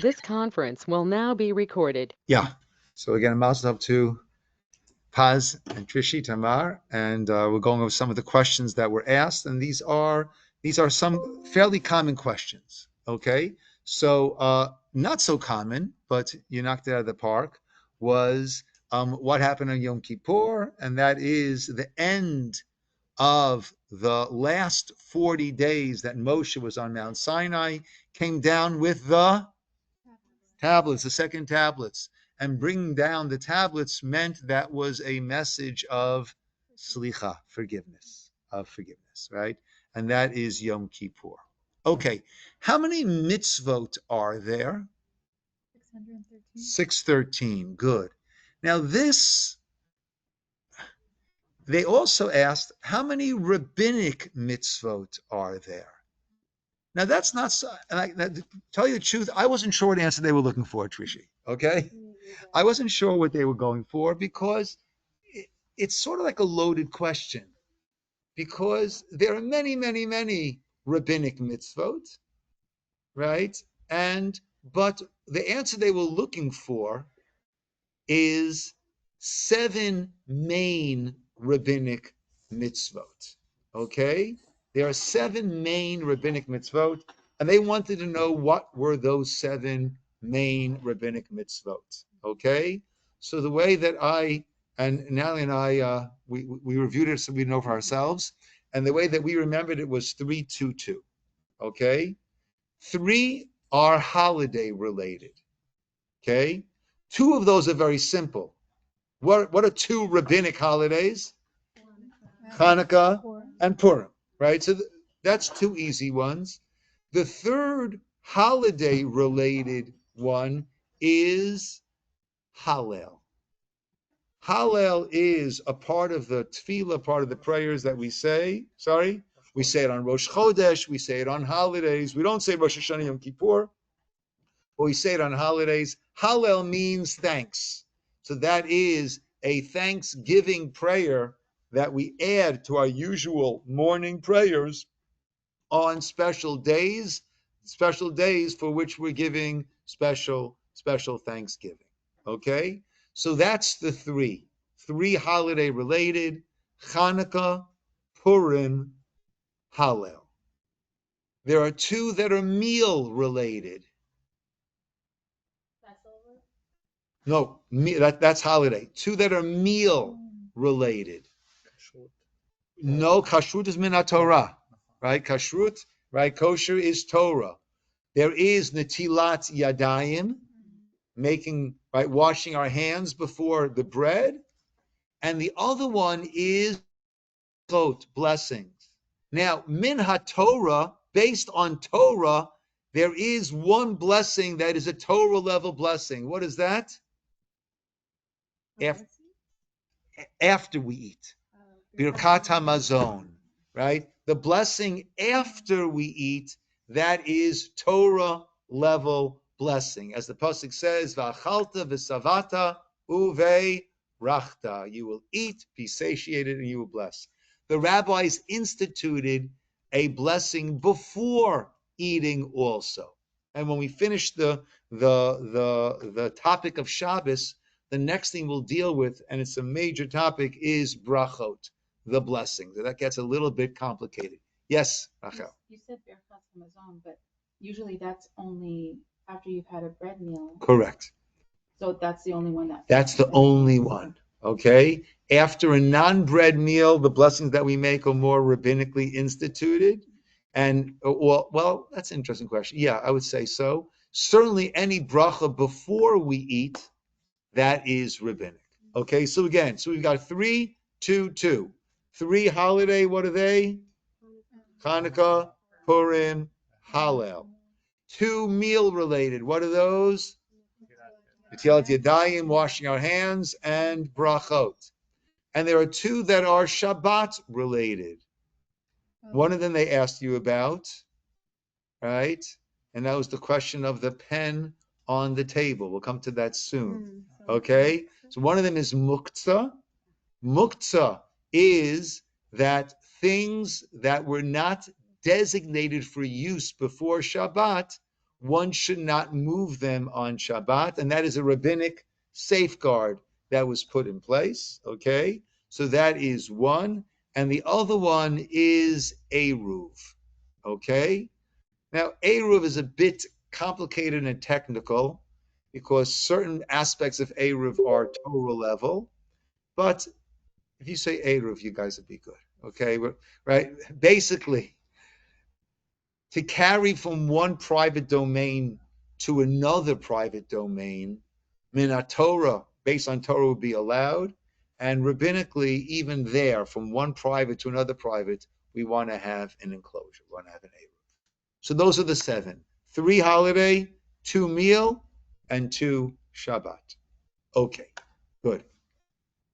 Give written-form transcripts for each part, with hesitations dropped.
This conference will now be recorded. Yeah. So again, Mazel Tov to Paz and Trishi Tamar, and we're going over some of the questions that were asked, and these are some fairly common questions. Okay, so not so common, but you knocked it out of the park. Was what happened on Yom Kippur, and that is the end of the last 40 days that Moshe was on Mount Sinai, came down with the tablets, the second tablets, and bringing down the tablets meant that was a message of slicha, forgiveness, right? And that is Yom Kippur. Okay, how many mitzvot are there? 613. 613, good. Now this, they also asked, how many rabbinic mitzvot are there? Now that's not, to tell you the truth, I wasn't sure what answer they were looking for, Trishi, okay? I wasn't sure what they were going for because it's sort of like a loaded question, because there are many, many, many rabbinic mitzvot, right? But the answer they were looking for is 7 main rabbinic mitzvot, okay? There are 7 main rabbinic mitzvot, and they wanted to know what were those 7 main rabbinic mitzvot, okay? So the way that and Natalie and I, we reviewed it so we know for ourselves, and the way that we remembered it was 3-2-2, okay? 3 are holiday related, okay? 2 of those are very simple. What are 2 rabbinic holidays? Hanukkah and Purim, right? So that's 2 easy ones. The third holiday-related one is Hallel. Hallel is a part of the tefillah, part of the prayers that we say. We say it on Rosh Chodesh. We say it on holidays. We don't say Rosh Hashanah Yom Kippur, but we say it on holidays. Hallel means thanks. So that is a thanksgiving prayer that we add to our usual morning prayers on special days for which we're giving special thanksgiving. Okay? So that's the 3 holiday related: Hanukkah, Purim, Hallel. There are 2 that are meal related. No, that's holiday. 2 that are meal related. No, kashrut is min Torah, right? Kashrut, right? Kosher is Torah. There is netilat yadayim, washing our hands before the bread, and the other one is blessings. Now, min HaTorah, based on Torah, there is one blessing that is a Torah level blessing. What is that? After we eat. Birkat HaMazon, right? The blessing after we eat, that is Torah level blessing. As the pasuk says, V'achalta v'savata uve rachta. You will eat, be satiated, and you will bless. The rabbis instituted a blessing before eating also. And when we finish the topic of Shabbos, the next thing we'll deal with, and it's a major topic, is brachot, the blessings. That gets a little bit complicated. Yes, Rachel. You said Birkat Hamazon, but usually that's only after you've had a bread meal. Correct. So that's the only one That's the only one. Okay. After a non-bread meal, the blessings that we make are more rabbinically instituted. And well, that's an interesting question. Yeah, I would say so. Certainly, any bracha before we eat, that is rabbinic. Okay. So again, we've got 3-2-2. 3 holiday. What are they? Hanukkah, Purim, Hallel. 2 meal related. What are those? Netilat Yadayim, washing our hands, and brachot. And there are 2 that are Shabbat related. One of them they asked you about, right? And that was the question of the pen on the table. We'll come to that soon. Okay? So one of them is Muktzah. Muktzah is that things that were not designated for use before Shabbat one should not move them on Shabbat, and that is a rabbinic safeguard that was put in place. Okay, so that is one, and the other one is Eruv. Okay, now Eruv is a bit complicated and technical because certain aspects of Eruv are Torah level, but if you say Eruv, you guys would be good. Okay, right? Basically, to carry from one private domain to another private domain, min Torah, based on Torah, would be allowed. And rabbinically, even there, from one private to another private, we want to have an enclosure. We want to have an Eruv. So those are the 7. 3 holiday, 2 meal, and 2 Shabbat. Okay, good.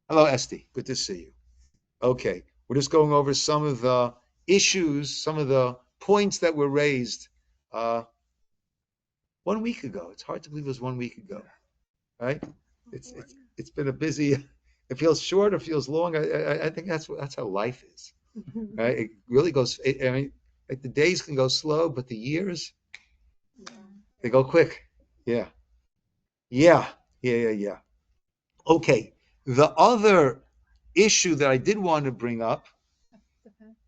Hello, Esty. Good to see you. Okay, we're just going over some of the issues, some of the points that were raised 1 week ago. It's hard to believe it was 1 week ago, right? It's been a busy. It feels short or feels long. I think that's how life is, right? It really goes. I mean, like the days can go slow, but the years they go quick. Yeah. Okay. The other issue that I did want to bring up,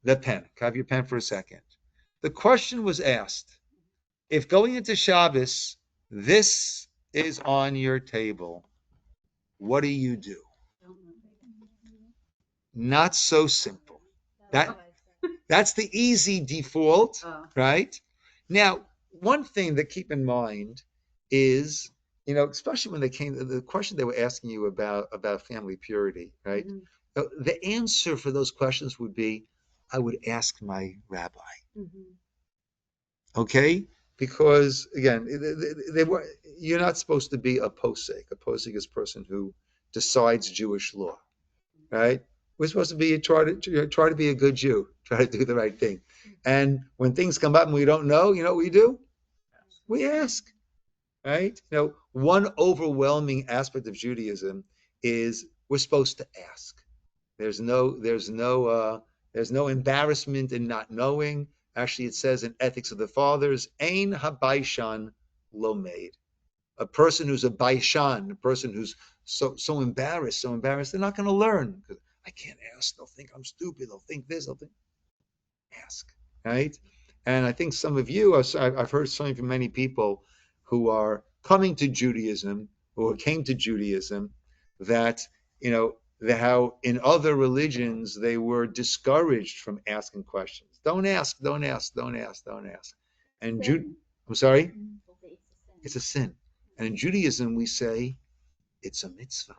the pen. Have your pen for a second. The question was asked, if going into Shabbos, this is on your table, what do you do? Not so simple. That's the easy default, right? Now, one thing that keep in mind is, especially when they came, the question they were asking you about family purity, right? Mm-hmm. The answer for those questions would be, I would ask my rabbi. Mm-hmm. Okay? Because again, you're not supposed to be a posek. A posek is a person who decides Jewish law, right? We're supposed to be try to be a good Jew, try to do the right thing. And when things come up and we don't know, you know what we do? We ask, right? One overwhelming aspect of Judaism is we're supposed to ask. There's no embarrassment in not knowing. Actually, it says in Ethics of the Fathers, Ein habaishan lomeid. A person who's a baishan, a person who's so embarrassed, they're not going to learn. I can't ask. They'll think I'm stupid. They'll think this. They'll think. Ask, right? And I think some of you, I've heard something from many people who are coming to Judaism, or came to Judaism, that how in other religions they were discouraged from asking questions. Don't ask. And I'm sorry? It's a sin. And in Judaism we say it's a mitzvah,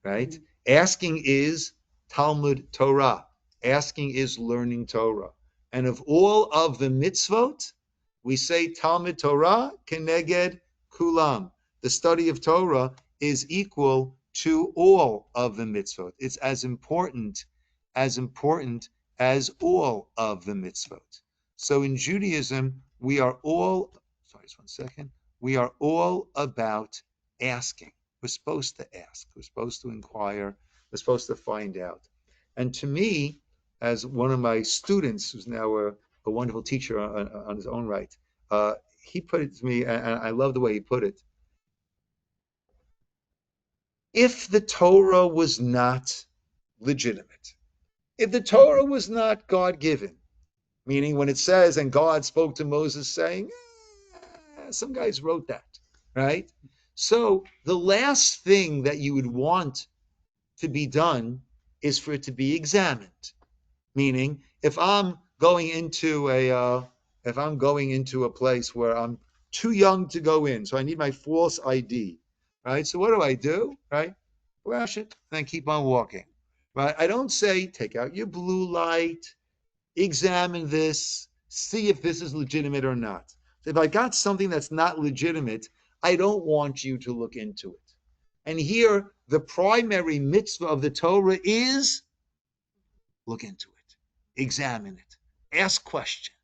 right? Asking is Talmud Torah. Asking is learning Torah. And of all of the mitzvot, we say Talmud Torah keneged kulam. The study of Torah is equal to all of the mitzvot. It's as important as all of the mitzvot. So in Judaism, we are all about asking. We're supposed to ask. We're supposed to inquire. We're supposed to find out. And to me, as one of my students, who's now a wonderful teacher on his own right, he put it to me, and I love the way he put it. If the Torah was not legitimate, if the Torah was not God-given, meaning when it says, and God spoke to Moses saying, some guys wrote that, right? So the last thing that you would want to be done is for it to be examined. Meaning, if I'm going into a place where I'm too young to go in, so I need my false ID, right? So what do? Right? Flash it, and then keep on walking, right? I don't say, take out your blue light, examine this, see if this is legitimate or not. So if I got something that's not legitimate, I don't want you to look into it. And here, the primary mitzvah of the Torah is look into it, examine it, ask questions,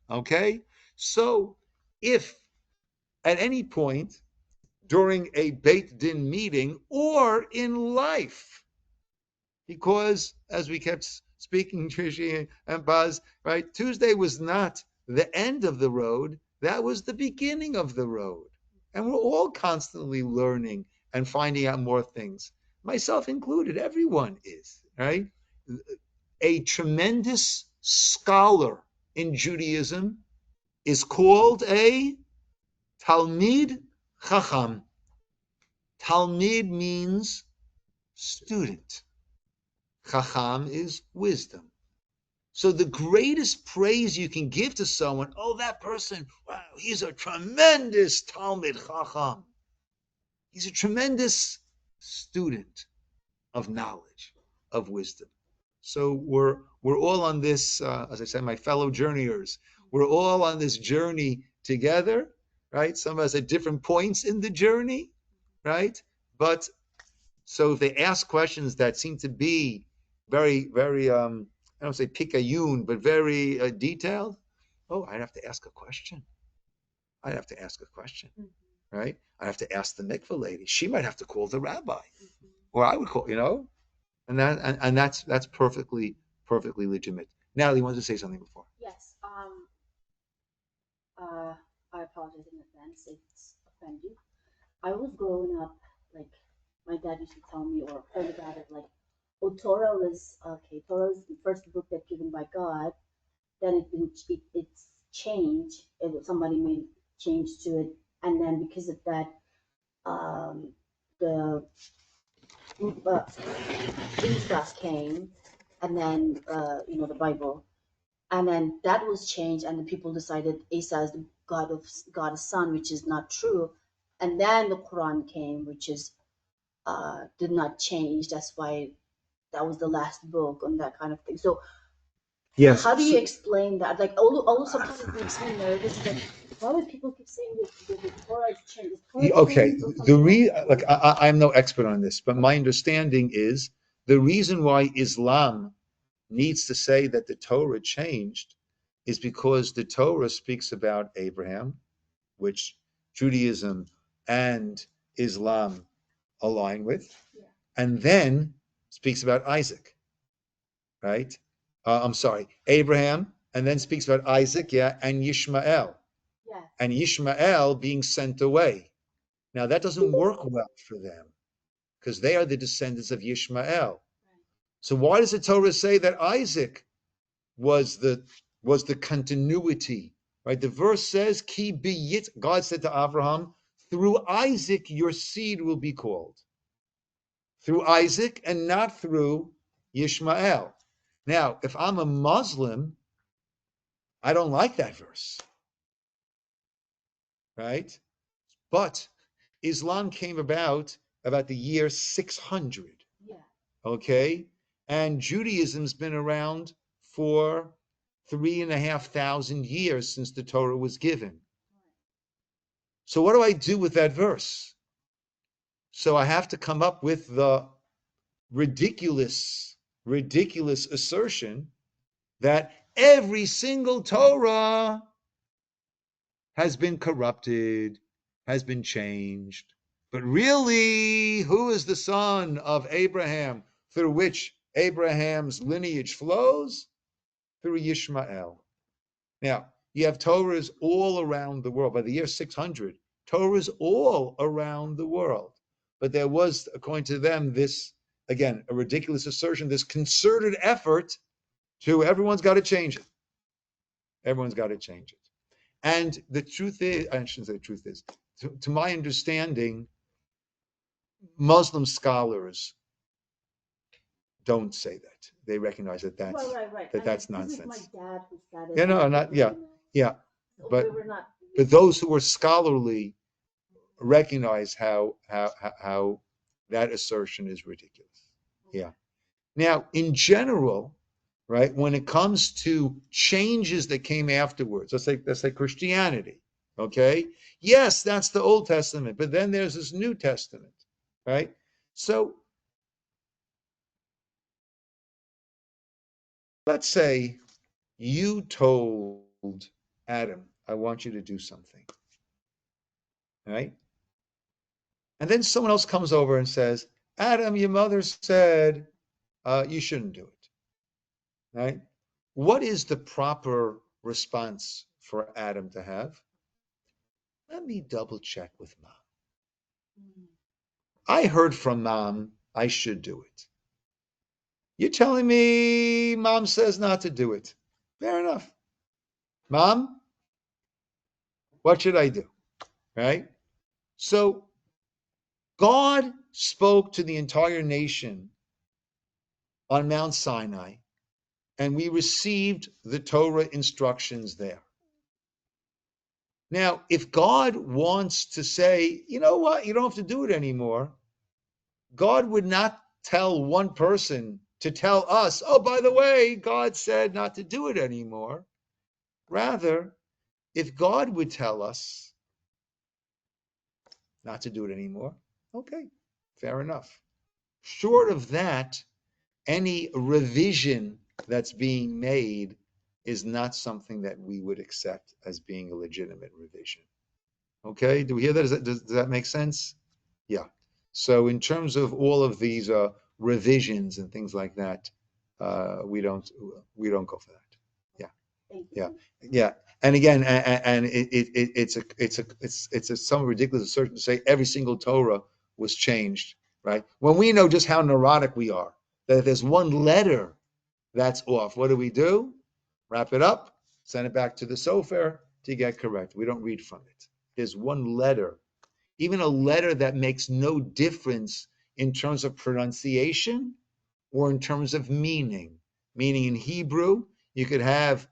okay? So if at any point during a Beit Din meeting or in life, because as we kept speaking, Trishi and Baz, right, Tuesday was not the end of the road. That was the beginning of the road. And we're all constantly learning and finding out more things, myself included. Everyone is, right? A tremendous scholar in Judaism is called a Talmid Chacham. Talmid means student. Chacham is wisdom. So the greatest praise you can give to someone, oh, that person, wow, he's a tremendous Talmid Chacham. He's a tremendous student of knowledge, of wisdom. So we're all on this, as I said, my fellow journeyers, we're all on this journey together, right? Some of us at different points in the journey, right? But so if they ask questions that seem to be very, very, I don't say pikayun, but very detailed, oh, I'd have to ask a question. I'd have to ask a question, right? I'd have to ask the mikveh lady. She might have to call the rabbi, or I would call, and that's perfectly legitimate. Natalie wanted to say something before. Yes. I apologize in advance if it's offend you. I was growing up, like my dad used to tell me or heard about it, like, oh, Torah was okay. Torah is the first book that's given by God. Then it's changed. Somebody made change to it, and then because of that, the Muktzah came, and then the Bible, and then that was changed, and the people decided Isa is the God's son, which is not true, and then the Quran came, which is did not change. That's why that was the last book and that kind of thing. So Yes. how do you explain that? Like, although sometimes it makes me nervous that why would people keep saying that the Torah is changed? Okay, I'm no expert on this, but my understanding is the reason why Islam needs to say that the Torah changed is because the Torah speaks about Abraham, which Judaism and Islam align with, and then speaks about Isaac, right? I'm sorry, Abraham, and then speaks about Isaac, and Yishmael, and Yishmael being sent away. Now that doesn't work well for them because they are the descendants of Yishmael. So why does the Torah say that Isaac was the continuity? Right? The verse says, "Ki biyit." God said to Abraham, "Through Isaac your seed will be called." Through Isaac and not through Yishmael. Now, if I'm a Muslim, I don't like that verse, right? But Islam came about the year 600. Okay, and Judaism's been around for 3,500 years since the Torah was given. So what do I do with that verse? So I have to come up with the ridiculous assertion that every single Torah has been corrupted, has been changed. But really, who is the son of Abraham through which Abraham's lineage flows? Through Yishmael. Now, you have Torahs all around the world. By the year 600, Torahs all around the world. But there was, according to them, this, again, a ridiculous assertion, this concerted effort to everyone's got to change it. Everyone's got to change it. And the truth is, I shouldn't say the truth is, to my understanding, Muslim scholars don't say that. They recognize that that's nonsense. My dad who said it. But those who are scholarly recognize how that assertion is ridiculous. Yeah. Now, in general, right, when it comes to changes that came afterwards, let's say Christianity, okay? Yes, that's the Old Testament, but then there's this New Testament, right? So let's say you told Adam, I want you to do something, right? And then someone else comes over and says, Adam, your mother said you shouldn't do it, right? What is the proper response for Adam to have? let me double check with mom. Mm. I heard from mom I should do it. You're telling me mom says not to do it. Fair enough. Mom, what should I do? Right? So God spoke to the entire nation on Mount Sinai, and we received the Torah instructions there. Now, if God wants to say, you know what, you don't have to do it anymore, God would not tell one person to tell us, oh, by the way, God said not to do it anymore. Rather, if God would tell us not to do it anymore, okay, fair enough. Short of that, any revision that's being made is not something that we would accept as being a legitimate revision. Okay, do we hear that? Does that make sense? Yeah. So in terms of all of these revisions and things like that, we don't go for that. Yeah, Thank yeah, you. yeah. And again, and it's a somewhat ridiculous assertion to say every single Torah was changed, right? When we know just how neurotic we are, that if there's one letter that's off, what do? Wrap it up, send it back to the sofer to get correct. We don't read from it. There's one letter, even a letter that makes no difference in terms of pronunciation or in terms of meaning. Meaning in Hebrew, you could have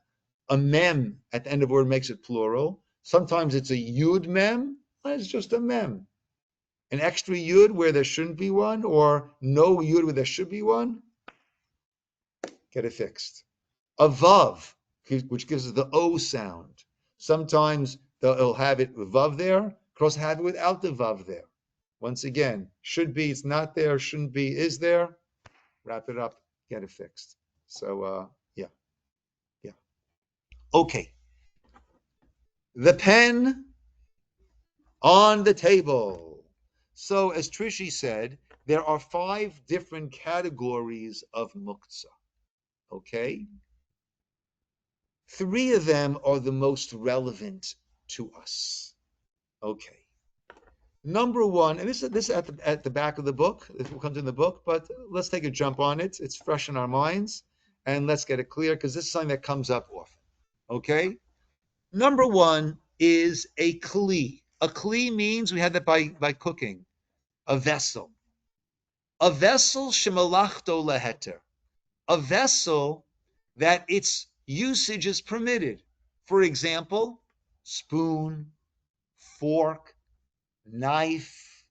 a mem at the end of a word makes it plural. Sometimes it's a yud mem, it's just a mem. An extra yud where there shouldn't be one, or no yud where there should be one, get it fixed. A vav, which gives it the O sound. Sometimes they'll have it with vav there, cross have it without the vav there. Once again, should be, it's not there, shouldn't be, is there. Wrap it up, get it fixed. So, yeah. Okay. The pen on the table. So, as Trishi said, there are 5 different categories of muktzah. Okay? 3 of them are the most relevant to us. Okay. Number 1, and this is at the back of the book. It will come in the book, but let's take a jump on it. It's fresh in our minds, and let's get it clear because this is something that comes up often. Okay. Number 1 is a kli. A kli means we had that by cooking. A vessel. A vessel shemalachto leheter. A vessel that its usage is permitted. For example, spoon, fork, knife.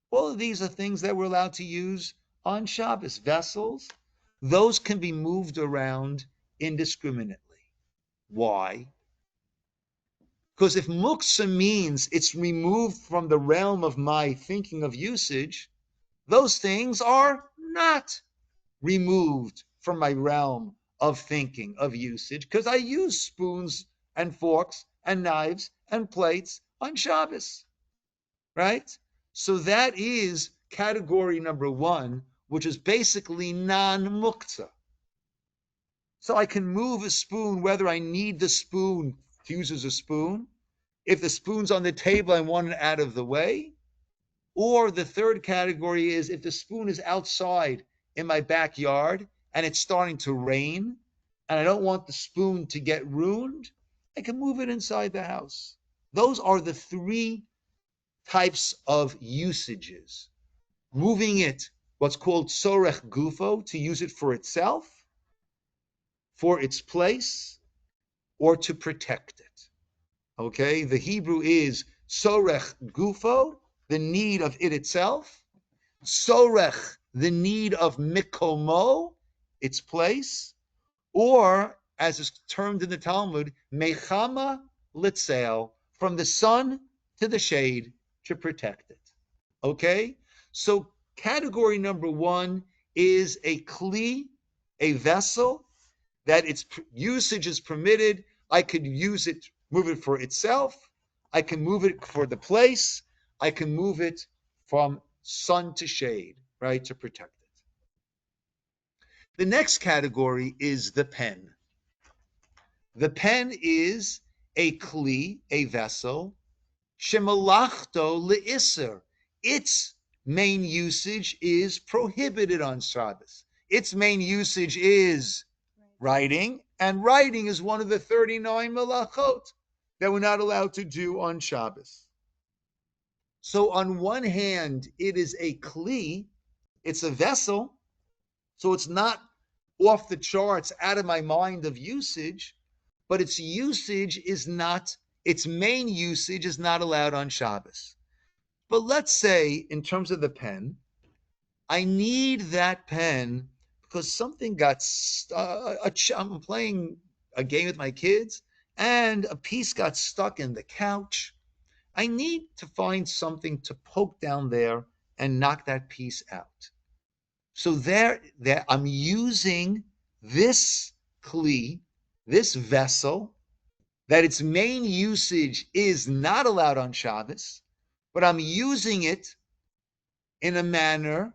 All of these are things that we're allowed to use on Shabbos. Vessels, those can be moved around indiscriminately. Why? Because if muktzah means it's removed from the realm of my thinking of usage, those things are not removed from my realm of thinking of usage because I use spoons and forks and knives and plates on Shabbos, right? So that is category number 1, which is basically non-muktzah. So I can move a spoon whether I need the spoon to use as a spoon. If the spoon's on the table, I want it out of the way. Or the third category is if the spoon is outside in my backyard and it's starting to rain and I don't want the spoon to get ruined, I can move it inside the house. Those are the 3 types of usages. Moving it, what's called sorech gufo, to use it for itself, for its place, or to protect it. Okay, the Hebrew is sorech gufo, the need of it itself, sorech, the need of mikomo, its place, or as is termed in the Talmud, mechama litzel, from the sun to the shade to protect it. Okay, so category number 1 is a kli, a vessel that its usage is permitted. I could use it, move it for itself. I can move it for the place. I can move it from sun to shade, right, to protect it. The next category is the pen. The pen is a kli, a vessel, shemalachto le'isser. Its main usage is prohibited on Shabbos. Its main usage is writing, and writing is one of the 39 melachot that we're not allowed to do on Shabbos. So on one hand, it is a kli, it's a vessel, so it's not off the charts, out of my mind of usage, but its usage is not, its main usage is not allowed on Shabbos. But let's say, in terms of the pen, I need that pen because something got, I'm playing a game with my kids, and a piece got stuck in the couch. I need to find something to poke down there and knock that piece out. So there I'm using this kli, this vessel, that its main usage is not allowed on Shabbos, but I'm using it in a manner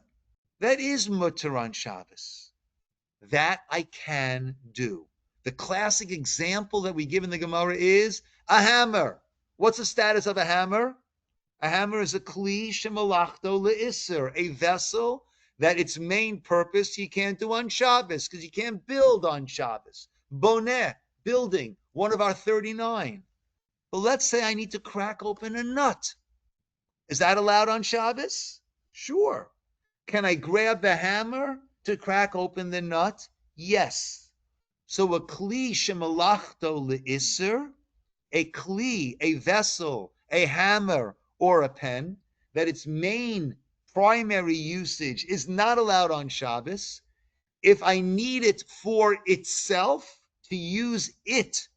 that is mutter on Shabbos. That I can do. The classic example that we give in the Gemara is a hammer. What's the status of a hammer? A hammer is a kli shemalachto le'isser, a vessel that its main purpose you can't do on Shabbos because you can't build on Shabbos. Boneh, building, one of our 39. But let's say I need to crack open a nut. Is that allowed on Shabbos? Sure. Can I grab the hammer to crack open the nut? Yes. So a kli shemalachto le'isser, a kli, a vessel, a hammer, or a pen, that its main primary usage is not allowed on Shabbos. If I need it for itself, to use it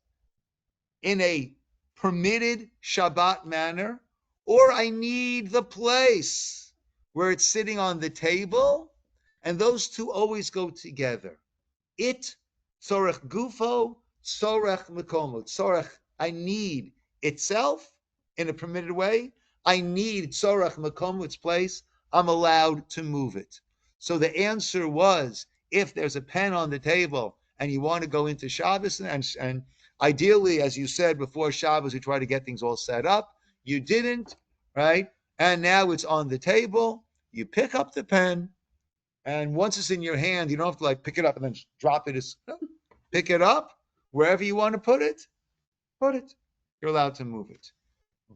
in a permitted Shabbat manner, or I need the place where it's sitting on the table, and those two always go together. It, tzorech gufo, tzorech mekomo. Tzorech, I need itself in a permitted way. I need tzorech mekomo, its place. I'm allowed to move it. So the answer was, if there's a pen on the table and you want to go into Shabbos, and ideally, as you said, before Shabbos, we try to get things all set up. You didn't, right? And now it's on the table. You pick up the pen, and once it's in your hand, you don't have to like pick it up and then drop it. Pick it up wherever you want to put it. Put it. You're allowed to move it.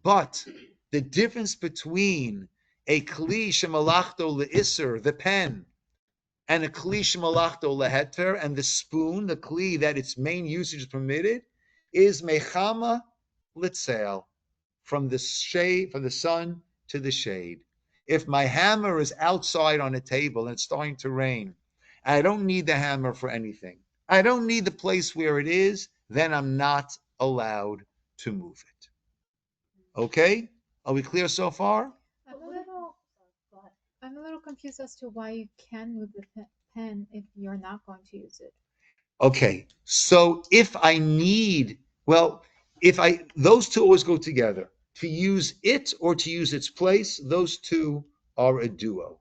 But the difference between a kli shemalachto le'isser, the pen, and a kli shemalachto leheter, and the spoon, the kli that its main usage is permitted, is mechama litzel, from the shade, from the sun to the shade. If my hammer is outside on a table and it's starting to rain, I don't need the hammer for anything. I don't need the place where it is, then I'm not allowed to move it. Okay? Are we clear so far? I'm a little confused as to why you can move the pen if you're not going to use it. Okay, so if I need, those two always go together. To use it or to use its place, those two are a duo.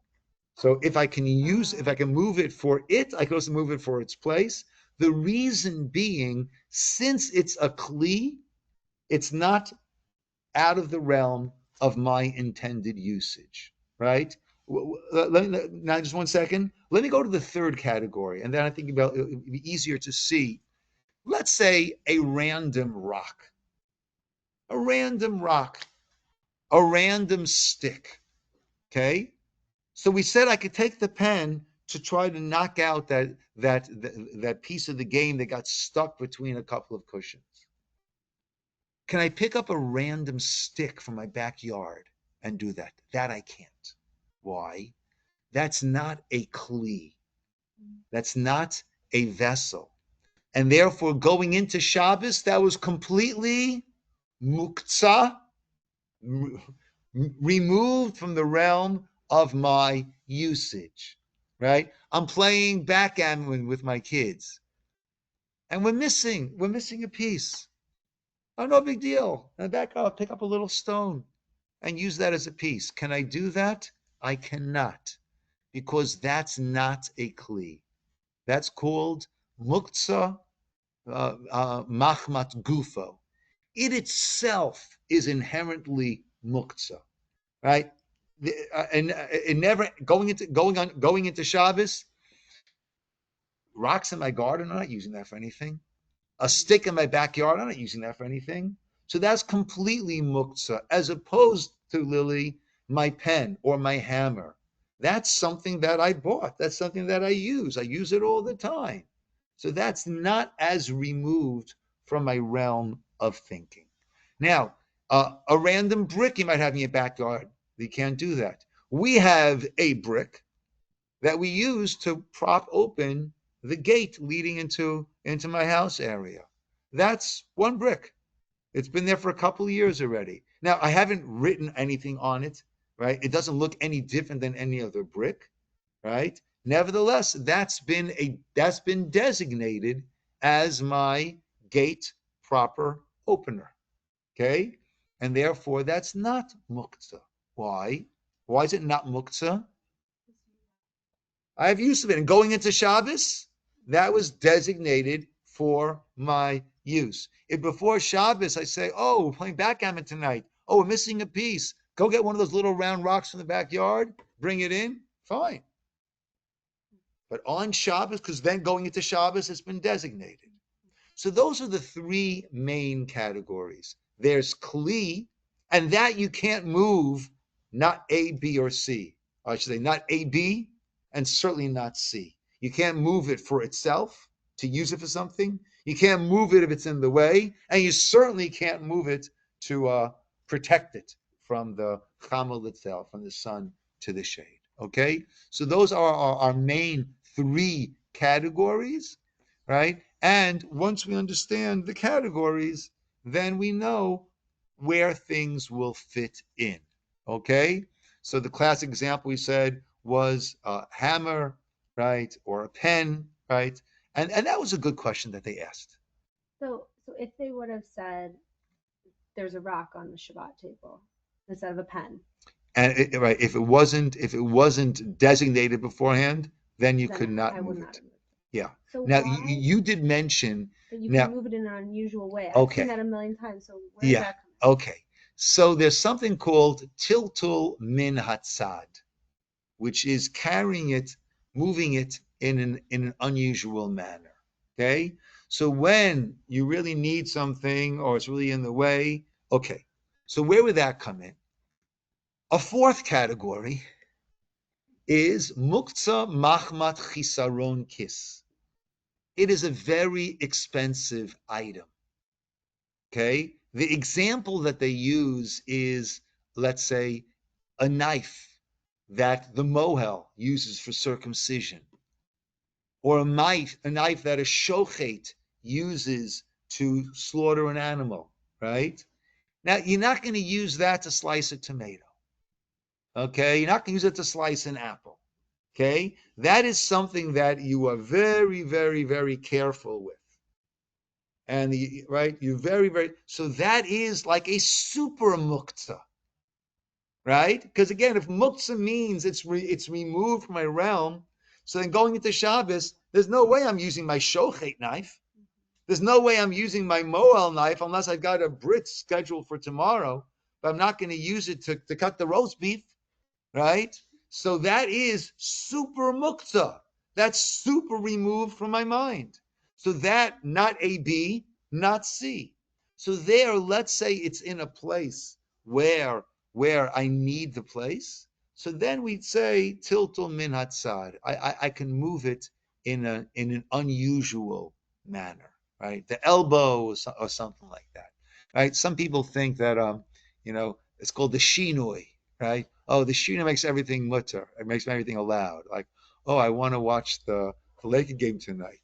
So if I can move it for it, I can also move it for its place. The reason being, since it's a kli, it's not out of the realm of my intended usage, right? Now, just 1 second. Let me go to the third category, and then I think it would be easier to see. Let's say a random rock, a random stick, okay? So we said I could take the pen to try to knock out that piece of the game that got stuck between a couple of cushions. Can I pick up a random stick from my backyard and do that? That I can't. Why? That's not a kli. That's not a vessel. And therefore, going into Shabbos, that was completely muktzah, removed from the realm of my usage, right? I'm playing backgammon with my kids, and we're missing a piece. Oh, no big deal. And back up, pick up a little stone and use that as a piece. Can I do that? I cannot, because that's not a kli. That's called muktzah machmat gufo. it itself is inherently muktzah, right? And it never going into Shabbos. Rocks in my garden, I'm not using that for anything. A stick in my backyard, I'm not using that for anything. So that's completely muktzah, as opposed to, Lily, my pen or my hammer. That's something that I bought. That's something that I use. I use it all the time. So that's not as removed from my realm of thinking. Now, a random brick you might have in your backyard, you can't do that. We have a brick that we use to prop open the gate leading into my house area. That's one brick. It's been there for a couple of years already. Now, I haven't written anything on it, right? It doesn't look any different than any other brick, right? Nevertheless, that's been designated as my gate proper opener. Okay? And therefore that's not muktzah. Why? Why is it not muktzah? I have use of it. And going into Shabbos, that was designated for my use. If before Shabbos I say, oh, we're playing backgammon tonight. Oh, we're missing a piece. Go get one of those little round rocks from the backyard, bring it in, fine. But on Shabbos, because then going into Shabbos, it's been designated. So those are the three main categories. There's Kli, and that you can't move, not A, B, or C. I should say not A, B, and certainly not C. You can't move it for itself, to use it for something. You can't move it if it's in the way, and you certainly can't move it to protect it from the Chamel itself, from the sun to the shade. Okay? So those are our main three categories, right? And once we understand the categories, then we know where things will fit in. Okay? So the classic example we said was a hammer, right? Or a pen, right? And that was a good question that they asked. So if they would have said there's a rock on the Shabbat table instead of a pen. And right, if it wasn't designated beforehand, then you could not move it. Yeah. So now you did mention that you can move it in an unusual way. I've okay. seen that a million times. So where does that come from? Okay. So there's something called tiltul min hatzad, which is carrying it, moving it in an unusual manner. Okay. So when you really need something or it's really in the way, okay. So where would that come in? A fourth category is Muktzah Mahmat Chisaron Kis. It is a very expensive item. Okay? The example that they use is, let's say, a knife that the mohel uses for circumcision, or a knife that a shochet uses to slaughter an animal, right? Now, you're not going to use that to slice a tomato. Okay, you're not going to use it to slice an apple. Okay, that is something that you are very, very, very careful with. And right, you're very, very, so that is like a super muktzah, right? Because again, if muktzah means it's removed from my realm, so then going into Shabbos, there's no way I'm using my shochet knife. There's no way I'm using my moel knife unless I've got a brit scheduled for tomorrow, but I'm not going to use it to cut the roast beef. Right? So that is super muktzah. That's super removed from my mind. So that, not A, B, not C. So there, let's say it's in a place where I need the place. So then we'd say tiltul min hatzad. I can move it in an unusual manner, right? The elbow or something like that, right? Some people think that it's called the shinoi. Right? Oh, the shina makes everything mutter. It makes everything allowed. Like, oh, I want to watch the Laker game tonight.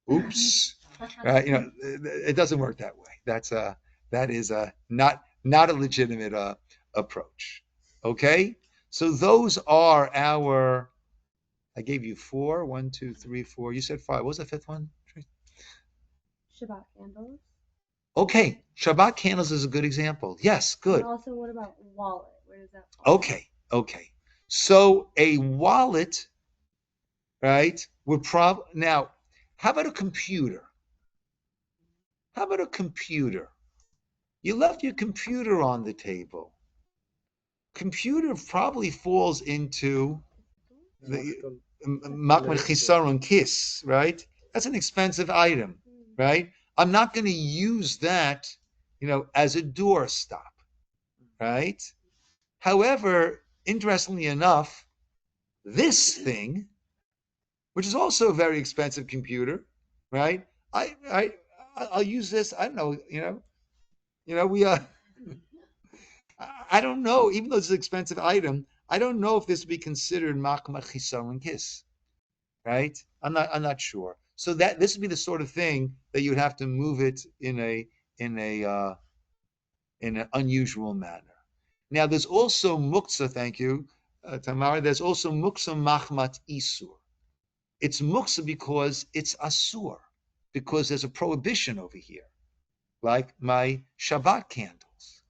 Oops. Right? It doesn't work that way. That is not a legitimate approach. Okay? So those are our. I gave you 4. 1, 2, 3, 4. You said 5. What was the fifth one? Shabbat candles. Okay, Shabbat candles is a good example. Yes, good. And also, what about wallet? Where does that fall? Okay. So a wallet, right, would now, how about a computer? You left your computer on the table. Computer probably falls into the Makmer Chisaron kiss, right? That's an expensive item, right? I'm not going to use that, as a doorstop, right? However, interestingly enough, this thing, which is also a very expensive computer, right? I'll use this. I don't know, we I don't know, even though it's an expensive item, I don't know if this would be considered makma chisaron kiss, right? I'm not sure. So that this would be the sort of thing that you would have to move it in an unusual manner. Now, there's also muktzah. Thank you, Tamara. There's also muktzah machmat isur. It's muktzah because it's asur, because there's a prohibition over here, like my Shabbat candles,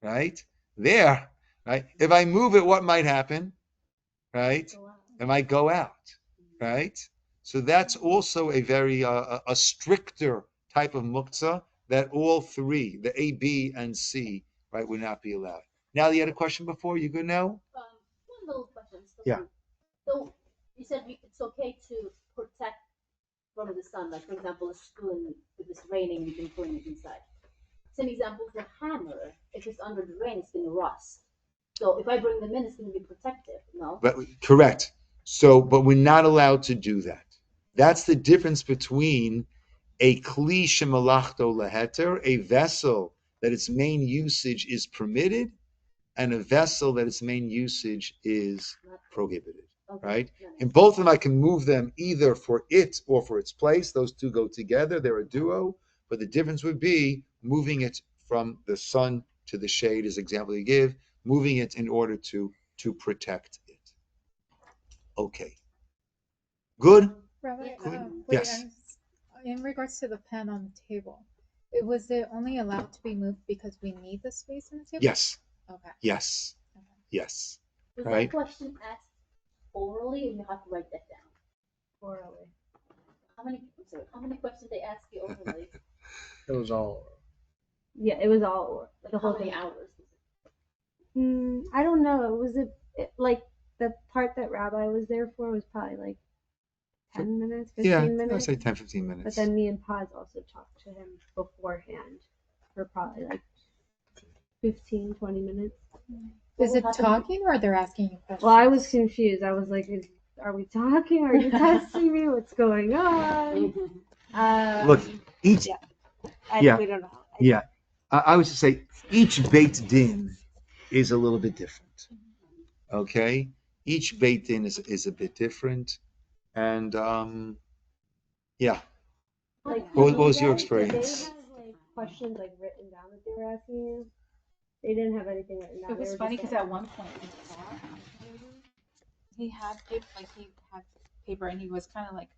right? There, right? If I move it, what might happen, right? It might go out, right? So that's also a very a stricter type of muktzah that all three, the A, B, and C, right, would not be allowed. Now, you had a question before. You good now? One little question. Yeah. So you said it's okay to protect from the sun, like for example, a spoon, if it's raining, you can put it inside. Some examples, the hammer, if it's under the rain, it's going to rust. So if I bring them in, it's going to be protective, no? But correct. So, but we're not allowed to do that. That's the difference between a kli shemalachto leheter, a vessel that its main usage is permitted, and a vessel that its main usage is prohibited. Okay. Right? No, no. In both of them, I can move them either for it or for its place. Those two go together. They're a duo. But the difference would be moving it from the sun to the shade, as example you give, moving it in order to protect it. Okay. Good? Rabbi, Good. wait, Yes. in regards to the pen on the table, was it only allowed to be moved because we need the space on the table? Yes. Okay. Yes. Okay. Yes. Was Right. that question asked orally, or you have to write that down? Orally. How many questions they ask you orally? It was all. Yeah, it was all Like the how whole many thing. hours? I don't know. It was like the part that Rabbi was there for was probably like 10 minutes, 15 Yeah, I'd minutes. say 10, 15 But minutes. then me and Paz also talked to him beforehand for probably like 15, 20 minutes. Is it talking or they're asking you questions? Well, I was confused. I was like, are we talking? Are you testing me? What's going on? Look, each yeah. We don't know. Yeah, I would just say each Beit Din is a little bit different. Okay, each Beit Din is a bit different, and yeah. Like, What was your did experience? they have like questions like written down that they were asking you? They didn't have anything written down. It was funny because at one point he had paper and he was kind of like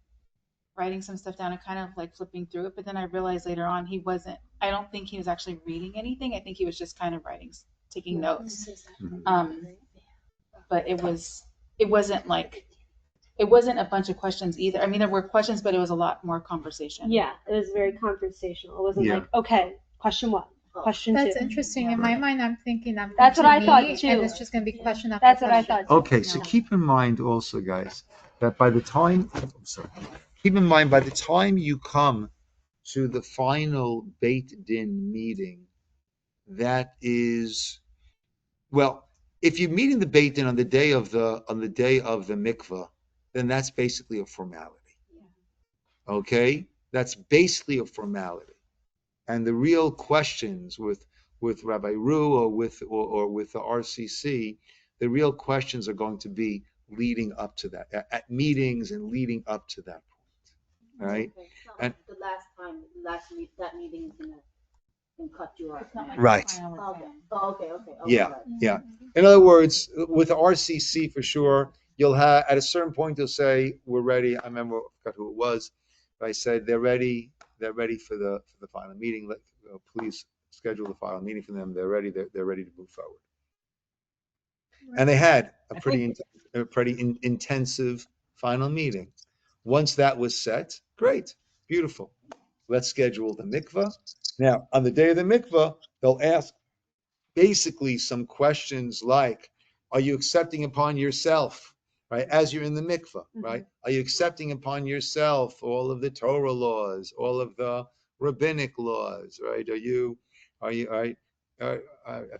writing some stuff down and kind of like flipping through it. But then I realized later on he wasn't. I don't think he was actually reading anything. I think he was just kind of taking notes. But it wasn't a bunch of questions either. I mean, there were questions, but it was a lot more conversation. Yeah, it was very conversational. It wasn't Yeah. like, okay, question one, question That's two. interesting. In my mind, I'm thinking That's what I thought, too. and it's just going to be question after That's what I question. thought too. Okay, so keep in mind also, guys, that by the time you come to the final Beit Din meeting, that is, well, if you're meeting the Beit Din on the day of the mikvah, then that's basically a formality. Okay, that's basically a formality, and the real questions with Rabbi Ru or with the RCC, the real questions are going to be leading up to that at meetings and leading up to that point, right? Okay. It's not And- like the last that meeting is gonna cut you off. It's not like Right. a final Okay. exam. Okay. Yeah. Right. Yeah. In other words, with the RCC for sure, you'll have at a certain point you'll say we're ready. I remember I forgot who it was, but I said they're ready. They're ready for the final meeting. Please schedule the final meeting for them. They're ready. They're ready to move forward. And they had a pretty intensive final meeting. Once that was set, great, beautiful. Let's schedule the mikvah. Now, on the day of the mikvah, they'll ask basically some questions like, are you accepting upon yourself, right, as you're in the mikvah, right? Are you accepting upon yourself all of the Torah laws, all of the rabbinic laws, right? I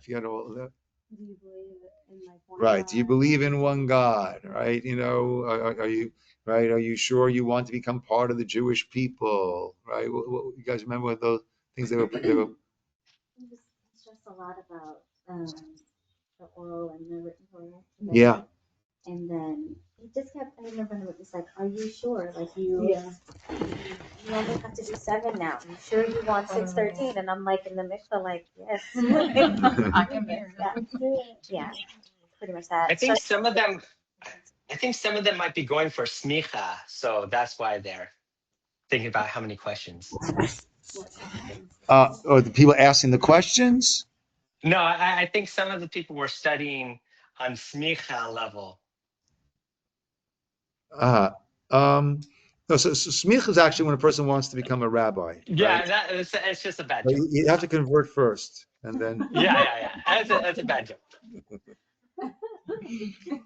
forget all of that. Do you believe in like one Right. Do you God? believe in one God, right? Are you, right? Are you sure you want to become part of the Jewish people, right? You guys remember what those things they were It's just a lot about the oral and the written Torah. Yeah. And then he just kept, I remember him was like, are you sure? Like you only have to do 7 now. You sure you want 613? And I'm like in the mikvah, like, yes. I can make that. Yeah, pretty much that. I think some of them might be going for smicha, so that's why they're thinking about how many questions. Or the people asking the questions? No, I think some of the people were studying on smicha level. No, so smicha is actually when a person wants to become a rabbi. Yeah, Right? it's just a bad But joke. you have to convert first, and then Yeah. That's a bad joke.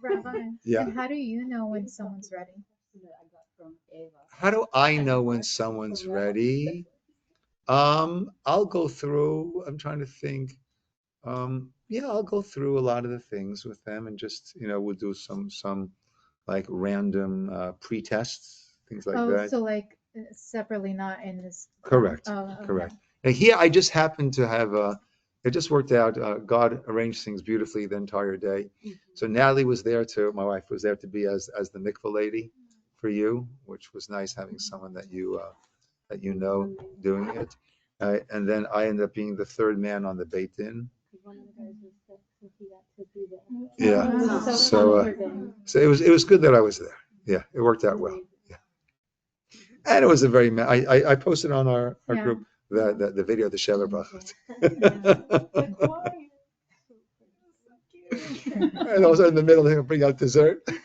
Rabbi, Yeah. and how do you know when someone's ready? How do I know when someone's ready? I'll go through. I'm trying to think. I'll go through a lot of the things with them, and just we'll do some like random pre-tests, things like that. So like separately, not in this. Correct. Oh, okay. Correct. And here I just happened to have it just worked out. God arranged things beautifully the entire day. So Natalie was there to, my wife was there to be as the mikvah lady for you, which was nice having someone that you know doing it. And then I ended up being the third man on the Beit Din. Yeah. So it was good that I was there. Yeah, it worked out well. Yeah. And it was a very I posted on our group the video of the Shabbat brachot. And also in the middle they'll bring out dessert. If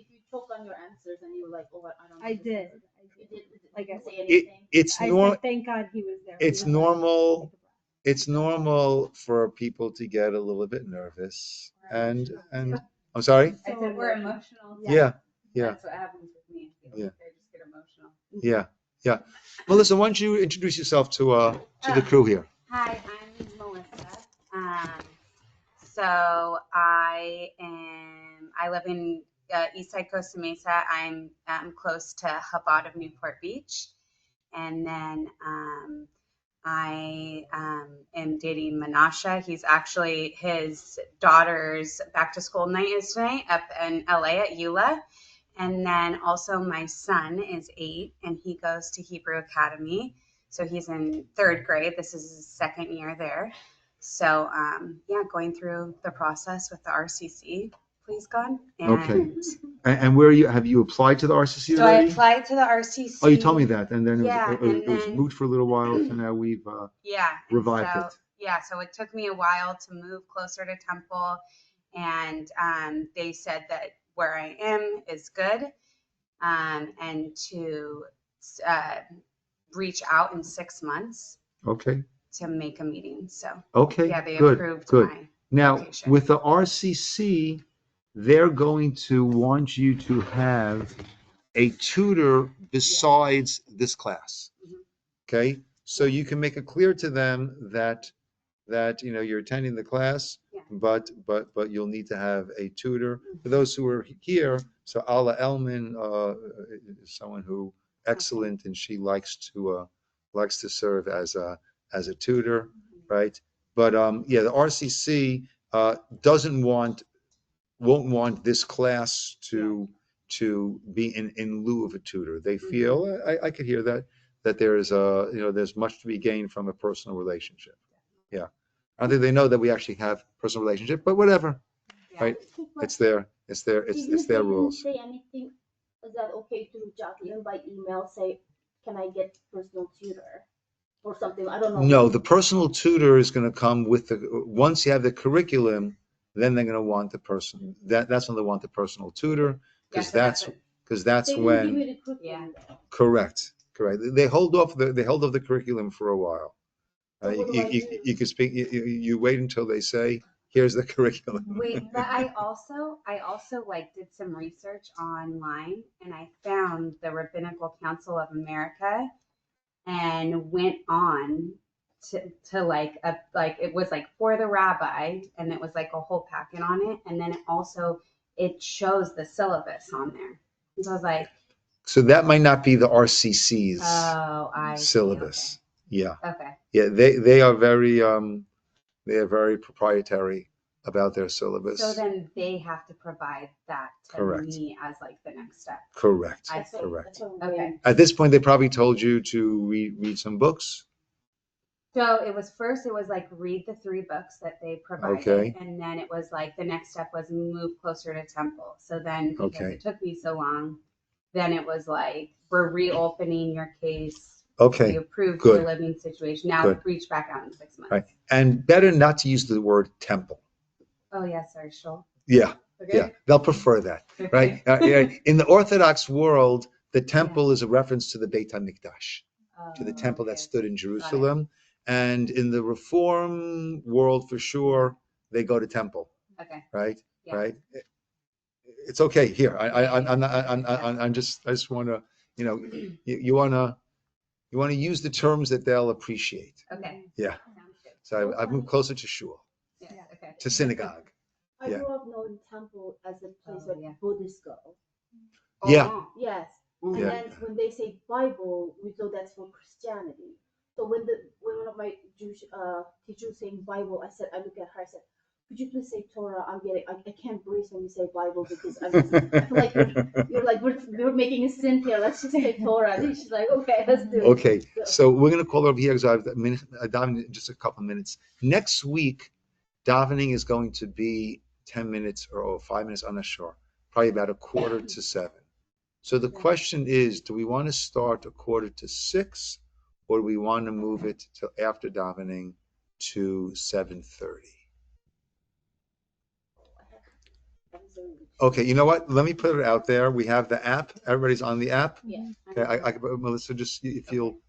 you choke on your answers and you were like, oh, I don't know. I did. Like I say It's I normal. said, thank God he was there. It's normal. It's normal for people to get a little bit nervous, and I'm sorry. I said we're emotional. Yeah. That's what happens with me. Yeah. I just get emotional. Yeah. Melissa, why don't you introduce yourself to the crew here? Hi, I'm Melissa. So I live in Eastside Costa Mesa. I'm close to Chabad of Newport Beach, and then I am dating Menashe. He's actually, his daughter's back to school night is tonight up in LA at EULA. And then also my son is 8 and he goes to Hebrew Academy. So he's in 3rd grade. This is his 2nd year there. So going through the process with the RCC, please God. And Okay. And where have you applied to the RCC so I already? applied to the RCC. Oh, you told me that, and then and it was then- moot for a little while, so now we've revived it. Yeah, so it took me a while to move closer to Temple, and they said that where I am is good, and to reach out in 6 months Okay. to make a meeting. So Okay. yeah, they Good. approved Good. my Now, application. with the RCC, they're going to want you to have a tutor besides this class. Okay? So you can make it clear to them that you're attending the class, but you'll need to have a tutor. For those who are here, so Ala Elman is someone who excellent, and she likes to serve as a tutor, right? But the RCC won't want this class to be in lieu of a tutor. They feel I could hear that there's much to be gained from a personal relationship. Yeah, I don't think they know that we actually have personal relationship, but whatever, right? It's their rules. Say anything. Is that okay to reach out to them by email? Say, can I get personal tutor or something? I don't know. No, the personal tutor is going to come with once you have the curriculum, then they're going to want the person. That's when they want the personal tutor, because that's They didn't give when. me the curriculum. Yeah. Correct. Correct. They hold off the curriculum for a while. So what do I do? You can speak. You wait until they say, "Here's the curriculum." Wait, but I also like did some research online, and I found the Rabbinical Council of America, and went on to like it was like for the rabbi, and it was like a whole packet on it, and then it shows the syllabus on there. And so I was like, So that might not be the RCC's oh, I see, syllabus. Yeah, okay. yeah. They are very proprietary about their syllabus. So then they have to provide that to Correct. me as like the next step. Correct. I see. Correct. Okay. At this point, they probably told you to read some books. So it was like read the 3 books that they provided, Okay. and then it was like the next step was move closer to temple. So then because Okay. it took me so long, then it was like we're reopening your case. Okay. We approved Good. your living situation. Now Good. reach back out in 6 months. Right. And better not to use the word temple. Oh yeah, sorry, sure. Yeah. Okay. Yeah. They'll prefer that. Right. In the Orthodox world, the temple is a reference to the Beit HaMikdash, to the temple that stood in Jerusalem. And in the Reform world, for sure, they go to temple. Okay. Right. Yeah. Right. It's okay. Here, I just want to, you want to use the terms that they'll appreciate. Okay. Yeah. Sounds good. So I've moved closer to shul, Yeah. Okay. to synagogue. I Yeah. grew up knowing temple as a place Oh, where yeah. Buddhists go. Yeah. Oh, Yes. And Yeah. then when they say Bible, we know that's for Christianity. So when one of my Jewish teachers was saying Bible, I look at her, I said, could you please say Torah? I can't breathe when you say Bible because I feel like you're like we're making a sin here. Let's just say Torah. And she's like, okay, let's do it. Okay. So we're going to call over here because I have davening in just a couple of minutes. Next week, davening is going to be 10 minutes or 5 minutes. I'm not sure. Probably about 5:45. So the question is, do we want to start 5:45, or do we want to move it till after davening to 7:30? Okay, you know what? Let me put it out there. We have the app. Everybody's on the app. Yeah. Okay, Melissa, just if you'll,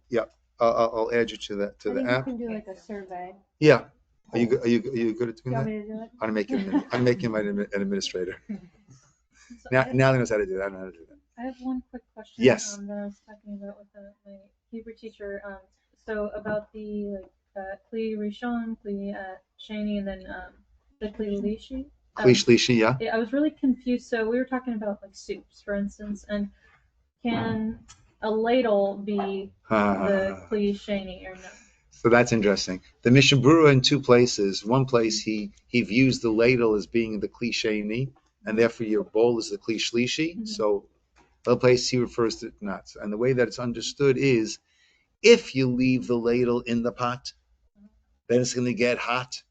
yeah, I'll add you to the I think app. you can do like a survey. Yeah. Are you good at Do doing you want that? me to do it? I'm making an administrator. So Now I they knows how to do that. I know how to do that. I have one quick question. Yes. That I was talking about with my Hebrew teacher. So about the Kli Rishon, Kli Shani, and then the Kli Lishi. Klish Lishi, yeah. I was really confused. So we were talking about like soups, for instance, and can a ladle be the Kli Shani or no? So that's interesting. The Mishnah Berurah in 2 places. One place he views the ladle as being the Kli Sheni, and therefore your bowl is the Kli Shlishi. Mhm. So the place he refers to it not. And the way that it's understood is, if you leave the ladle in the pot, then it's going to get hot,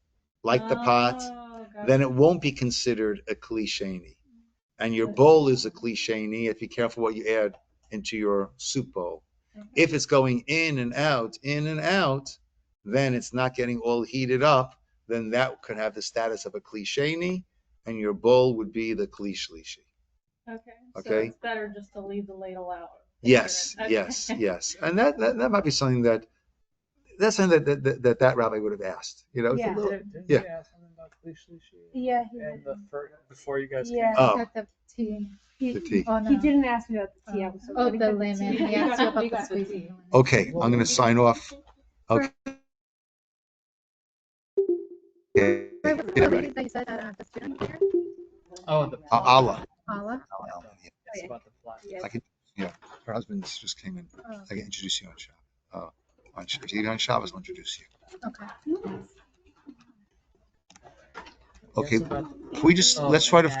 like the pot. Oh, gotcha. Then it won't be considered a Kli Sheni. And your bowl is a Kli Sheni if you're careful what you add into your soup bowl. Okay. If it's going in and out, then it's not getting all heated up. Then that could have the status of a Kli Sheni, and your bowl would be the Kli Shlishi. Okay. So Okay. it's better just to leave the ladle out. Yes, Okay. yes. And that might be something that rabbi would have asked. It's Yeah. a little, Didn't yeah. you ask him about Klish Yeah, he and did. before you guys Yeah. Oh. Got the tea. the tea. Oh, no. He didn't ask me about the tea. I was Oh, gonna the get lemon. tea. He asked you about You the got the squeezy. tea. Okay, I'm going to sign off. Okay. Okay. Get everybody. That you said the student here? Oh, the Allah. Allah. Yeah. It's about the fly. Yeah. I can, her husband just came in. Oh, I can introduce you on Shabbos. If you get on Shabbos, I'll introduce you. okay. Okay, Yes, about the- can we just, Oh, let's try to and